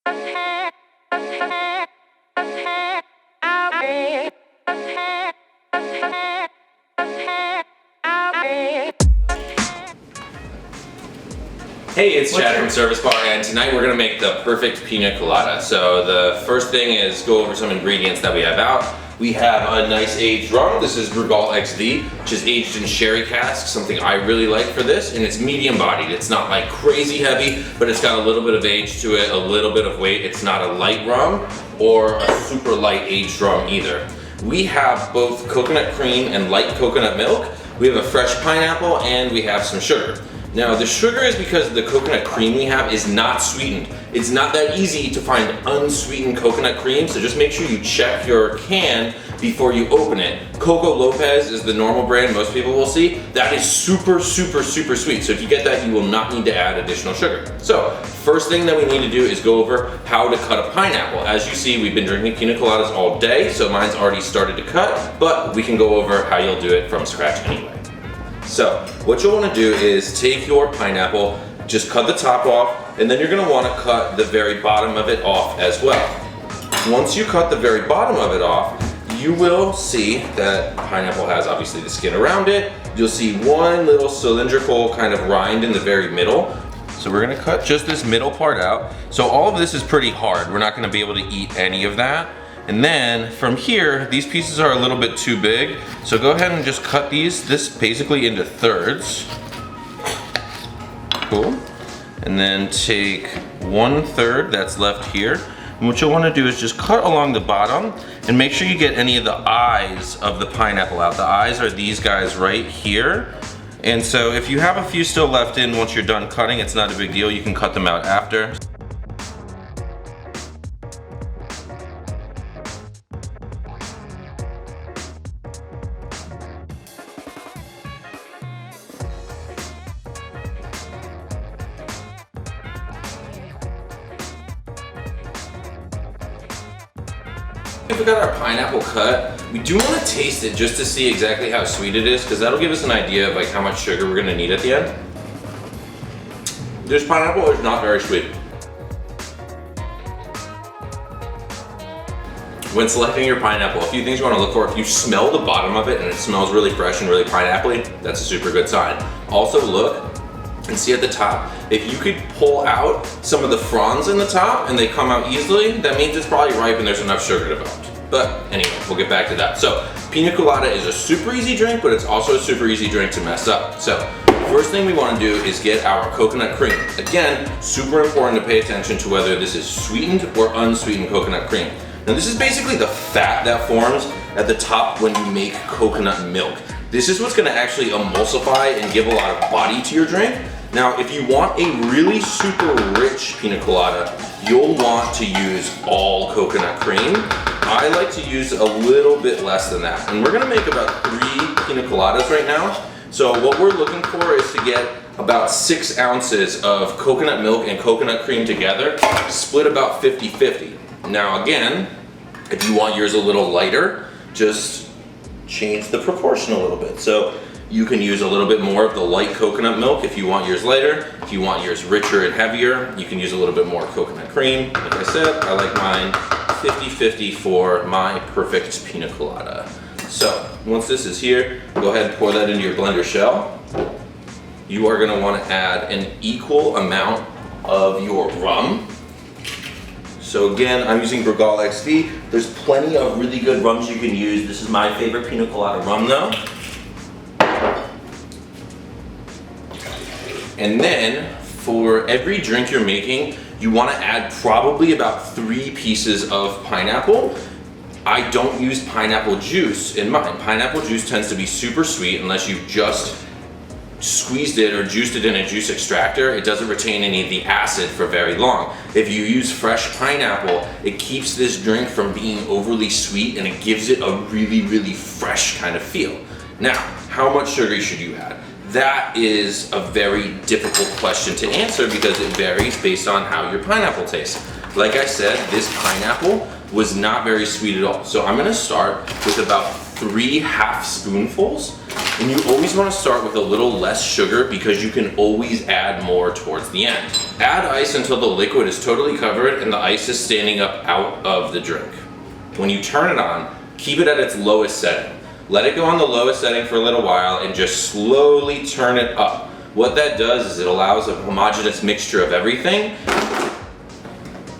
Hey, it's Chad from Service Bar, and tonight we're gonna make the perfect Piña Colada. So the first thing is go over some ingredients that we have out. We have a nice aged rum. This is Brugal X, which is aged in sherry casks, something I really like for this, and it's medium bodied. It's not like crazy heavy, but it's got a little bit of age to it, a little bit of weight. It's not a light rum or a super light aged rum either. We have both coconut cream and light coconut milk. We have a fresh pineapple, and we have some sugar. Now the sugar is because the coconut cream we have is not sweetened. It's not that easy to find unsweetened coconut cream, so just make sure you check your can before you open it. Coco Lopez is the normal brand most people will see. That is super, super, super sweet. So if you get that, you will not need to add additional sugar. So first thing that we need to do is go over how to cut a pineapple. As you see, we've been drinking Piña Coladas all day, so mine's already started to cut, but we can go over how you'll do it from scratch anyway. So what you'll want to do is take your pineapple, just cut the top off, and then you're going to want to cut the very bottom of it off as well. Once you cut the very bottom of it off, you will see that pineapple has obviously the skin around it. You'll see one little cylindrical kind of rind in the very middle. So we're going to cut just this middle part out. So all of this is pretty hard. We're not going to be able to eat any of that. And then from here, these pieces are a little bit too big. So go ahead and just cut this basically into thirds. Cool. And then take 1/3 that's left here. And what you'll want to do is just cut along the bottom and make sure you get any of the eyes of the pineapple out. The eyes are these guys right here. And so if you have a few still left in once you're done cutting, it's not a big deal. You can cut them out after. If we got our pineapple cut, we do want to taste it just to see exactly how sweet it is, because that'll give us an idea of like how much sugar we're going to need at the end. This pineapple is not very sweet. When selecting your pineapple, a few things you want to look for. If you smell the bottom of it and it smells really fresh and really pineapple-y, that's a super good sign. Also look and see at the top, if you could pull out some of the fronds in the top and they come out easily, that means it's probably ripe and there's enough sugar developed. But anyway, we'll get back to that. So Piña Colada is a super easy drink, but it's also a super easy drink to mess up. So first thing we want to do is get our coconut cream. Again, super important to pay attention to whether this is sweetened or unsweetened coconut cream. Now this is basically the fat that forms at the top when you make coconut milk. This is what's going to actually emulsify and give a lot of body to your drink. Now, if you want a really super rich Piña Colada, you'll want to use all coconut cream. I like to use a little bit less than that. And we're gonna make about 3 Piña Coladas right now. So what we're looking for is to get about 6 ounces of coconut milk and coconut cream together, split about 50-50. Now again, if you want yours a little lighter, just change the proportion a little bit. So you can use a little bit more of the light coconut milk if you want yours lighter. If you want yours richer and heavier, you can use a little bit more coconut cream. Like I said, I like mine 50-50 for my perfect Piña Colada. So once this is here, go ahead and pour that into your blender shell. You are gonna wanna add an equal amount of your rum. So again, I'm using Brugal X. There's plenty of really good rums you can use. This is my favorite Piña Colada rum though. And then for every drink you're making, you want to add probably about 3 pieces of pineapple. I don't use pineapple juice in mine. Pineapple juice tends to be super sweet unless you've just squeezed it or juiced it in a juice extractor. It doesn't retain any of the acid for very long. If you use fresh pineapple, it keeps this drink from being overly sweet and it gives it a really, really fresh kind of feel. Now, how much sugar should you add? That is a very difficult question to answer because it varies based on how your pineapple tastes. Like I said, this pineapple was not very sweet at all. So I'm gonna start with about 3 half spoonfuls. And you always want to start with a little less sugar because you can always add more towards the end. Add ice until the liquid is totally covered and the ice is standing up out of the drink. When you turn it on, keep it at its lowest setting. Let it go on the lowest setting for a little while and just slowly turn it up. What that does is it allows a homogeneous mixture of everything.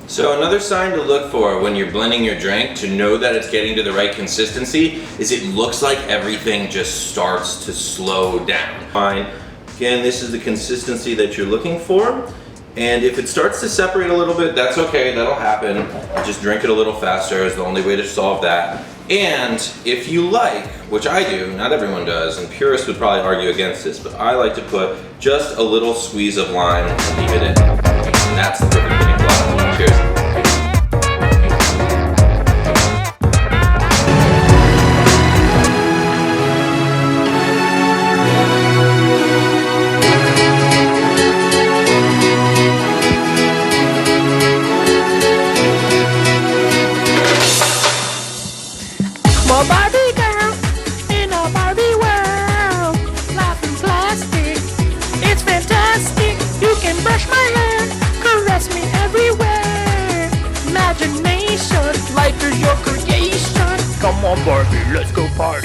So another sign to look for when you're blending your drink to know that it's getting to the right consistency is it looks like everything just starts to slow down. Fine. Again, this is the consistency that you're looking for. And if it starts to separate a little bit, that's okay, that'll happen. Just drink it a little faster is the only way to solve that. And if you like, which I do, not everyone does, and purists would probably argue against this, but I like to put just a little squeeze of lime and leave it in. And that's the perfect Piña Colada. Cheers. Barbie girl in a Barbie world, life in plastic, it's fantastic. You can brush my hair, caress me everywhere. Imagination, life is your creation. Come on Barbie, let's go party.